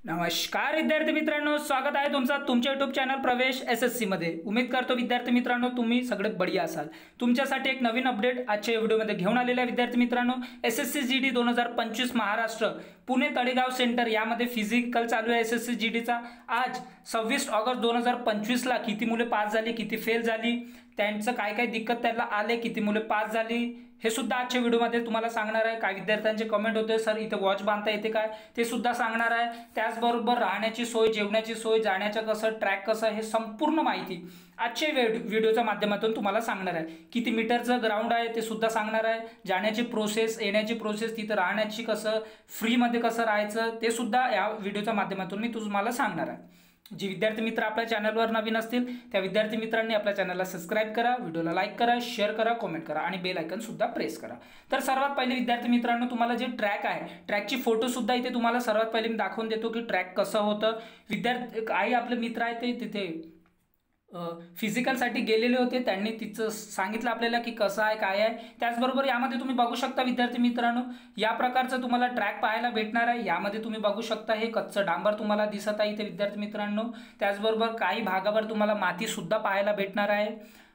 नमस्कार विद्यार्थी मित्रांनो, स्वागत आहे तुमचं तुमच्या YouTube चॅनल प्रवेश SSC मध्ये। उम्मीद करतो विद्यार्थी मित्रांनो तुम्ही सगळे बढिया असाल। तुमच्यासाठी एक नवीन अपडेट आजच्या व्हिडिओमध्ये घेऊन आलेला आहे विद्यार्थी मित्रांनो। SSC GD 2025 Maharashtra Pune Talegaon centre यामध्ये फिजिकल चालू आहे SSC GD चा। आज 26 ऑगस्ट 2025 ला किती मुले पास झाली, किती फेल झाली, त्यांचं काय काय दिक्कत त्यांना आले, किती मुले पास झाली हे सुद्धा आजच्या व्हिडिओमध्ये तुम्हाला सांगणार आहे। काय विद्यार्थ्यांचे कमेंट होते सर इथे वॉच बांधता येते काय ते सुद्धा सांगणार आहे। त्याचबरोबर राहण्याची सोय, जेवणाची सोय, जाण्याचं कसं, ट्रॅक कसं, हे संपूर्ण माहिती आजच्या व्हिडिओच्या माध्यमातून तुम्हाला सांगणार आहे। किती मीटरचं ग्राउंड आहे ते सुद्धा सांगणार आहे। जाण्याची प्रोसेस, येण्याची प्रोसेस, तिथे राहण्याची कसं, फ्री मध्ये कसं राहायचं ते सुद्धा या व्हिडिओच्या माध्यमातून मी तुम्हाला सांगणार आहे। जे विद्यार्थी मित्र आपल्या चॅनलवर नवीन असतील त्या विद्यार्थी मित्रांनी आपल्या चॅनलला सबस्क्राइब करा, व्हिडिओला लाईक करा, शेअर करा, कमेंट करा आणि बेल आयकॉन सुद्धा प्रेस करा। तर सर्वात पहिले विद्यार्थी मित्रांनो तुम्हाला जे ट्रॅक आहे ट्रॅकची फोटो सुद्धा इथे तुम्हाला सर्वात पहिले मी दाखवून देतो की ट्रॅक कसं होतं। विद्यार्थी काही आपले मित्र आहेत ते तिथे फिजिकलसाठी गेलेले होते, त्यांनी तिचं सांगितलं आपल्याला की कसं आहे काय आहे। त्याचबरोबर यामध्ये तुम्ही बघू शकता विद्यार्थी मित्रांनो या प्रकारचं तुम्हाला ट्रॅक पाहायला भेटणार आहे। यामध्ये तुम्ही बघू शकता हे कच्चं डांबर तुम्हाला दिसत आहे इथे विद्यार्थी मित्रांनो। त्याचबरोबर काही भागावर तुम्हाला माती सुद्धा पाहायला भेटणार आहे।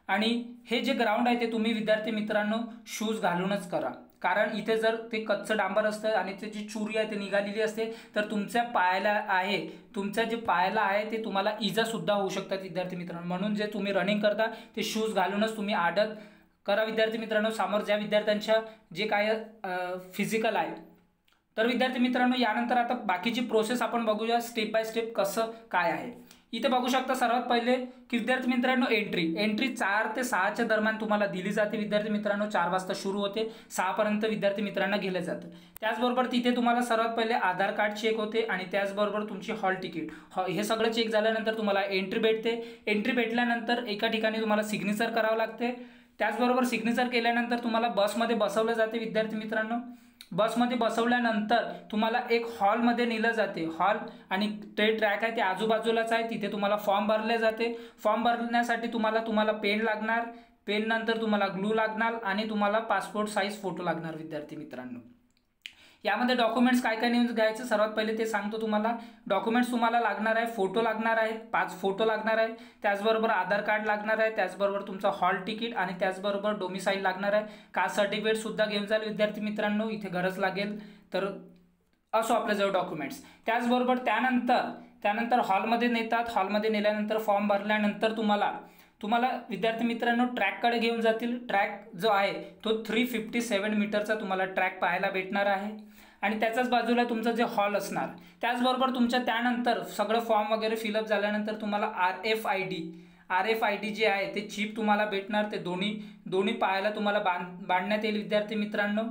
आणि हे जे ग्राउंड आहे ते तुम्ही विद्यार्थी मित्रांनो शूज घालूनच करा, कारण इथे जर ते कच्चं डांबर असतं आणि त्याची चुरी आहे ते निघालेली असते तर तुमच्या पायाला आहे ते तुम्हाला इजा सुद्धा होऊ शकतात विद्यार्थी मित्रांनो। म्हणून जे तुम्ही रनिंग करता ते शूज घालूनच तुम्ही आदत करा विद्यार्थी मित्रांनो। समोर ज्या विद्यार्थ्यांच्या जे काय फिजिकल आहे तर विद्यार्थी मित्रांनो यानंतर आता बाकीची प्रोसेस आपण बघूया स्टेप बाय स्टेप कसं काय आहे। इथे बघू शकता सर्वात पहिले की विद्यार्थी मित्रांनो एंट्री 4 ते 6 दरम्यान तुम्हाला दिली जाते विद्यार्थी मित्रांनो। 4 वाजता सुरू होते, 6 पर्यंत विद्यार्थी मित्रांना गेले जातं। त्याचबरोबर तिथे तुम्हाला सर्वात पहिले आधार कार्ड चेक होते आणि त्याचबरोबर तुमची हॉल तिकीट हे सगळं चेक झाल्यानंतर तुम्हाला एंट्री भेटते। एंट्री भेटल्यानंतर एका ठिकाणी तुम्हाला सिग्नेचर करावं लागते। त्याचबरोबर सिग्नेचर केल्यानंतर तुम्हाला बसमध्ये बसवलं जाते विद्यार्थी मित्रांनो। बसमध्ये बसवल्यानंतर तुम्हाला एक हॉलमध्ये नेलं जाते। हॉल आणि ते ट्रॅक आहे ते आजूबाजूलाच आहे, तिथे तुम्हाला फॉर्म भरले जाते। फॉर्म भरण्यासाठी तुम्हाला पेन लागणार, पेन नंतर तुम्हाला ग्लू लागणार आणि तुम्हाला पासपोर्ट साईज फोटो लागणार विद्यार्थी मित्रांनो। यामध्ये डॉक्युमेंट्स काय काय नेऊन घ्यायचं सर्वात पहिले ते सांगतो तुम्हाला। डॉक्युमेंट्स तुम्हाला लागणार आहे, फोटो लागणार आहे, 5 फोटो लागणार आहे, त्याचबरोबर आधार कार्ड लागणार आहे, त्याचबरोबर तुमचा हॉल तिकीट आणि त्याचबरोबर डोमिसाईल लागणार आहे। कास्ट सर्टिफिकेट सुद्धा घेऊन जाल विद्यार्थी मित्रांनो, इथे गरज लागेल तर असो आपल्याजवळ डॉक्युमेंट्स। त्याचबरोबर त्यानंतर हॉलमध्ये नेतात। हॉलमध्ये नेल्यानंतर फॉर्म भरल्यानंतर तुम्हाला विद्यार्थी मित्रांनो ट्रॅककडे घेऊन जातील। ट्रॅक जो आहे तो 357 मीटरचा तुम्हाला ट्रॅक पाहायला भेटणार आहे आणि त्याच्याच बाजूला तुमचं जे हॉल असणार। त्याचबरोबर तुमच्या त्यानंतर सगळं फॉर्म वगैरे फिलअप झाल्यानंतर तुम्हाला RFID जे आहे ते चिप तुम्हाला भेटणार। ते दोन्ही पायाला तुम्हाला बांधण्यात येईल विद्यार्थी मित्रांनो।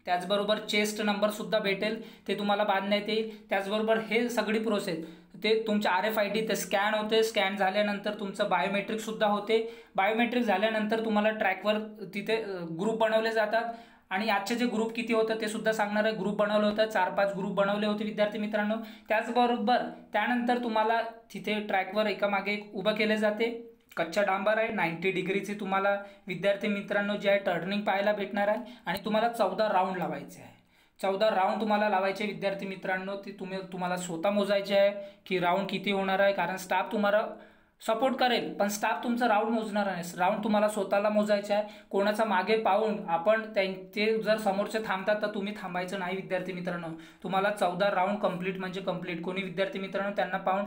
त्याचबरोबर चेस्ट नंबर सुद्धा भेटेल, ते तुम्हाला बांधण्यात येईल। त्याचबरोबर हे सगळी प्रोसेस ते तुमच्या RFID ते स्कॅन होते। स्कॅन झाल्यानंतर तुमचं बायोमेट्रिक सुद्धा होते। बायोमेट्रिक झाल्यानंतर तुम्हाला ट्रॅकवर तिथे ग्रुप बनवले जातात आणि आजचे जे ग्रुप किती होतं ते सुद्धा सांगणार आहे। ग्रुप बनवलं होतं, 4-5 ग्रुप बनवले होते विद्यार्थी मित्रांनो। त्याचबरोबर त्यानंतर तुम्हाला तिथे ट्रॅकवर एकामागे एक उभं केले जाते। कच्चा डांबर आहे, 90 डिग्रीची तुम्हाला विद्यार्थी मित्रांनो जे आहे टर्निंग पाहायला भेटणार आहे आणि तुम्हाला 14 राऊंड लावायचे आहे। 14 राऊंड तुम्हाला लावायचे विद्यार्थी मित्रांनो। ते तुम्हाला स्वतः मोजायचे आहे की राऊंड किती होणार आहे, कारण स्टाफ तुम्हाला सपोर्ट करेल पण स्टाफ तुमचं राऊंड मोजणार नाही। राऊंड तुम्हाला स्वतःला मोजायचे आहे। कोणाचा मागे पाहून आपण ते जर समोरचे थांबतात तर तुम्ही थांबायचं नाही विद्यार्थी मित्रांनो। तुम्हाला 14 राऊंड कंप्लीट म्हणजे कंप्लीट। कोणी विद्यार्थी मित्रांनो त्यांना पाहून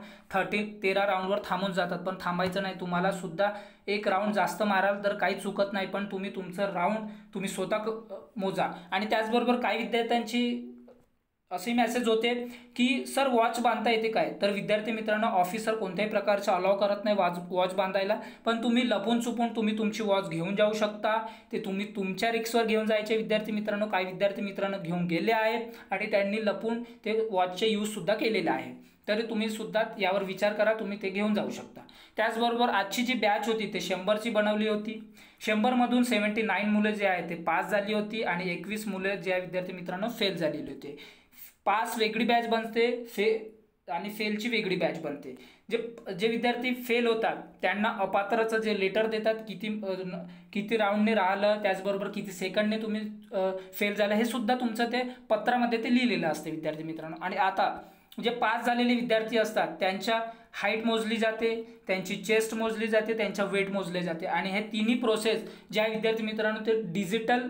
13 राऊंडवर थांबून जातात, पण थांबायचं नाही। तुम्हाला सुद्धा एक राऊंड जास्त माराल तर काही चुकत नाही, पण तुम्ही तुमचं राऊंड तुम्ही स्वतः मोजा। आणि त्याचबरोबर काही विद्यार्थ्यांची असे मेसेज होते की सर वॉच बांधता येते काय, तर विद्यार्थी मित्रांनो ऑफिसर कोणत्याही प्रकारचं अलाव करत नाही वॉच बांधायला, पण तुम्ही लपून चुपून तुम्ही तुमची वॉच घेऊन जाऊ शकता। ते तुम्ही तुमच्या रिक्सवर घेऊन जायचे विद्यार्थी मित्रांनो। काही विद्यार्थी मित्रांनो घेऊन गेले आहेत आणि त्यांनी लपून ते वॉचचे यूज सुद्धा केलेले आहे, तरी तुम्ही सुद्धा यावर विचार करा, तुम्ही ते घेऊन जाऊ शकता। त्याचबरोबर आजची जी बॅच होती ते 100ची बनवली होती। 100 मधून 79 मुले जे आहे ते पास झाली होती आणि 21 मुले जे विद्यार्थी मित्रांनो फेल झालेले होते। पास वेगळी बॅच बनते आणि फेलची वेगळी बॅच बनते। जे विद्यार्थी फेल होतात त्यांना अपात्रचं जे लेटर देतात, किती राऊंडने राहिलं, त्याचबरोबर किती सेकंडने तुम्ही फेल झालं हे सुद्धा तुमचं ते पत्रामध्ये ते लिहिलेलं असते विद्यार्थी मित्रांनो। आणि आता जे पास झालेले विद्यार्थी असतात त्यांच्या हाईट मोजली जाते, त्यांची चेस्ट मोजली जाते, त्यांच्या वेट मोजले जाते आणि हे तिन्ही प्रोसेस ज्या विद्यार्थी मित्रांनो ते डिजिटल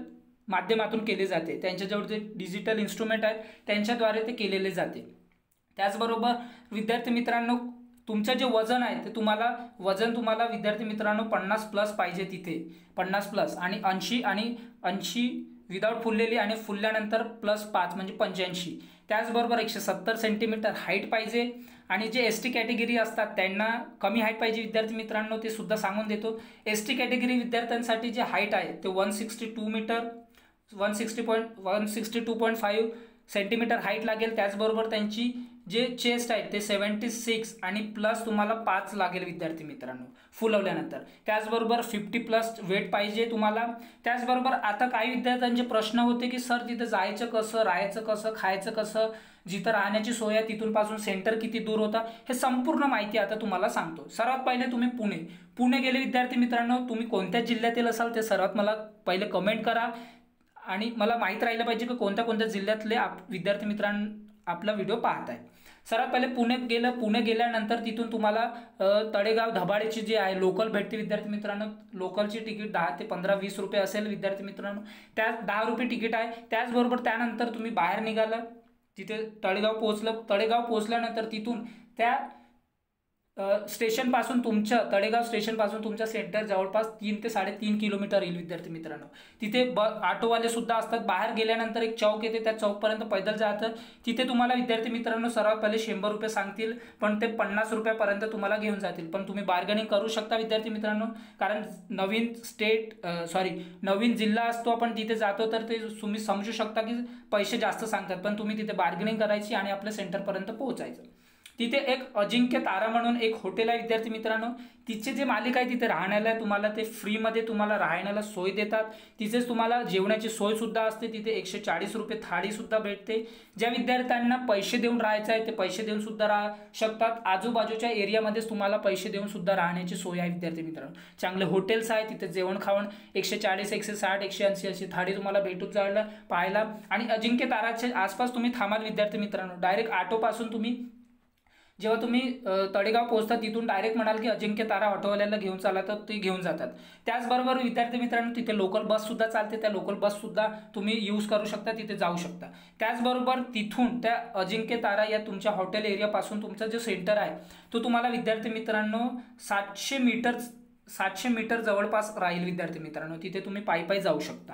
माध्यमातून केले जाते, त्यांच्याजवळ जे डिजिटल इन्स्ट्रुमेंट आहेत त्यांच्याद्वारे ते केलेले जाते। त्याचबरोबर विद्यार्थी मित्रांनो तुमचं जे वजन आहे ते तुम्हाला विद्यार्थी मित्रांनो 50+ पाहिजे, तिथे 50+ आणि 80 विदाउट फुललेली आणि फुलल्यानंतर +5 म्हणजे 85। त्याचबरोबर 170 सेंटीमीटर हाईट पाहिजे आणि जे ST कॅटेगरी असतात त्यांना कमी हाईट पाहिजे विद्यार्थी मित्रांनो, ते सुद्धा सांगून देतो। ST कॅटेगरी विद्यार्थ्यांसाठी जे हाईट आहे ते 162 मीटर 162.5 सेंटीमीटर हाईट लागेल। त्याचबरोबर त्यांची जे चेस्ट आहे ते 76 आणि प्लस तुम्हाला 5 लागेल विद्यार्थी मित्रांनो फुलवल्यानंतर। त्याचबरोबर 50+ वेट पाहिजे तुम्हाला। त्याचबरोबर आता काही विद्यार्थ्यांचे प्रश्न होते की सर तिथे जायचं कसं, राहायचं कसं, खायचं कसं, जिथं राहण्याची सोय आहे तिथून पासून सेंटर किती दूर होता, हे संपूर्ण माहिती आता तुम्हाला सांगतो। सर्वात पहिले तुम्ही पुणे गेले विद्यार्थी मित्रांनो, तुम्ही कोणत्या जिल्ह्यातील असाल ते सर्वात मला पहिले कमेंट करा आणि मला माहीत राहिलं पाहिजे की कोणत्या जिल्ह्यातले विद्यार्थी मित्रांनो आपला व्हिडिओ पाहत आहे। सर्वात पहिले पुणे गेल्यानंतर तिथून तुम्हाला तळेगाव धबाळेची जी आहे लोकल भेटते विद्यार्थी मित्रांनो। लोकलची तिकीट 10 ते 15-20 रुपये असेल विद्यार्थी मित्रांनो, त्यात 10 रुपये तिकीट आहे। त्याचबरोबर त्यानंतर तुम्ही बाहेर निघाला, तिथे तळेगाव पोहोचल्यानंतर तिथून त्या स्टेशनपासून तळेगाव स्टेशनपासून तुमच्या सेंटर जवळपास 3 ते 3.5 किलोमीटर येईल विद्यार्थी मित्रांनो। तिथे ऑटोवाले सुद्धा असतात। बाहेर गेल्यानंतर एक चौक येते, त्या चौकपर्यंत पैदल जातं। तिथे तुम्हाला विद्यार्थी मित्रांनो सर्वात पहिले 100 रुपये सांगतील, पण ते 50 रुपयापर्यंत तुम्हाला घेऊन जातील, पण तुम्ही बार्गेनिंग करू शकता विद्यार्थी मित्रांनो, कारण नवीन जिल्हा असतो आपण तिथे जातो, तर ते तुम्ही समजू शकता की पैसे जास्त सांगतात, पण तुम्ही तिथे बार्गेनिंग करायची आणि आपल्या सेंटरपर्यंत पोहोचायचं। तिथे एक अजिंक्य तारा म्हणून एक हॉटेल आहे विद्यार्थी मित्रांनो, तिचे जे मालिक आहे तिथे राहण्याला तुम्हाला ते फ्रीमध्ये तुम्हाला राहण्याला सोय देतात। तिथेच तुम्हाला जेवणाची सोय सुद्धा असते। तिथे 140 रुपये थाळी सुद्धा भेटते। ज्या विद्यार्थ्यांना पैसे देऊन राहायचं आहे ते पैसे देऊन सुद्धा राहू शकतात। आजूबाजूच्या एरियामध्येच तुम्हाला पैसे देऊन सुद्धा राहण्याची सोय आहे विद्यार्थी मित्रांनो। चांगले हॉटेल्स आहे, तिथे जेवण खावण 140, 160, 180 अशी थाळी तुम्हाला भेटून जायला पाहायला। आणि अजिंक्य ताराच्या आसपास तुम्ही थांबाल विद्यार्थी मित्रांनो। डायरेक्ट ऑटोपासून जेव्हा तुम्ही तळेगाव पोहोचता तिथून डायरेक्ट म्हणाल की अजिंक्य तारा ऑटोवाल्याला घेऊन चाला, तर ते घेऊन जातात। त्याचबरोबर विद्यार्थी मित्रांनो तिथे लोकल बस सुद्धा चालते, त्या लोकल बस सुद्धा तुम्ही यूज करू शकता, तिथे जाऊ शकता। त्याचबरोबर तिथून त्या अजिंक्य तारा या तुमच्या हॉटेल एरियापासून तुमचा जो सेंटर आहे तो तुम्हाला विद्यार्थी मित्रांनो 700 मीटर जवळपास राहील विद्यार्थी मित्रांनो, तिथे तुम्ही पायी जाऊ शकता।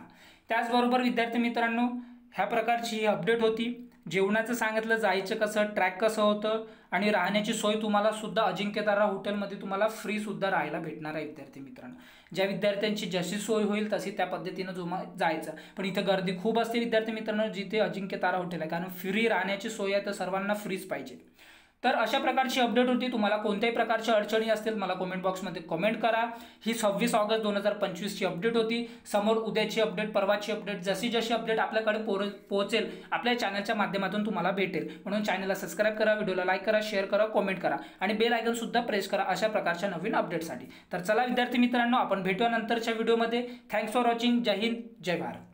त्याचबरोबर विद्यार्थी मित्रांनो ह्या प्रकारची ही अपडेट होती। जेवणाचं सांगितलं, जायचं कसं, ट्रॅक कसं होतं आणि राहण्याची सोय तुम्हाला सुद्धा अजिंक्य तारा हॉटेलमध्ये तुम्हाला फ्री सुद्धा राहायला भेटणार आहे विद्यार्थी मित्रांनो। ज्या विद्यार्थ्यांची जशी सोय होईल तशी त्या पद्धतीनं जायचं, पण इथं गर्दी खूप असते विद्यार्थी मित्रांनो जिथे अजिंक्य तारा हॉटेल आहे, कारण फ्री राहण्याची सोय आहे तर सर्वांना फ्रीच पाहिजे। तर अशा प्रकारची अपडेट होती। तुम्हाला कोणत्याही प्रकारच्या अडचणी असतील मला कमेंट बॉक्समध्ये कमेंट करा। ही 26 ऑगस्ट 2025 ची अपडेट होती। समोर उद्याची अपडेट, परवाची अपडेट, जशी अपडेट आपल्याकडे पोहोचेल आपल्या चॅनलच्या माध्यमातून तुम्हाला भेटेल। म्हणून चॅनलला सबस्क्राइब करा, व्हिडिओला लाईक करा, शेअर करा, कमेंट करा आणि बेल आयकॉन सुद्धा प्रेस करा अशा प्रकारच्या नवीन अपडेटसाठी। तर चला विद्यार्थी मित्रांनो आपण भेटूया नंतरच्या व्हिडिओमध्ये। Thanks for watching. जय हिंद, जय भारत।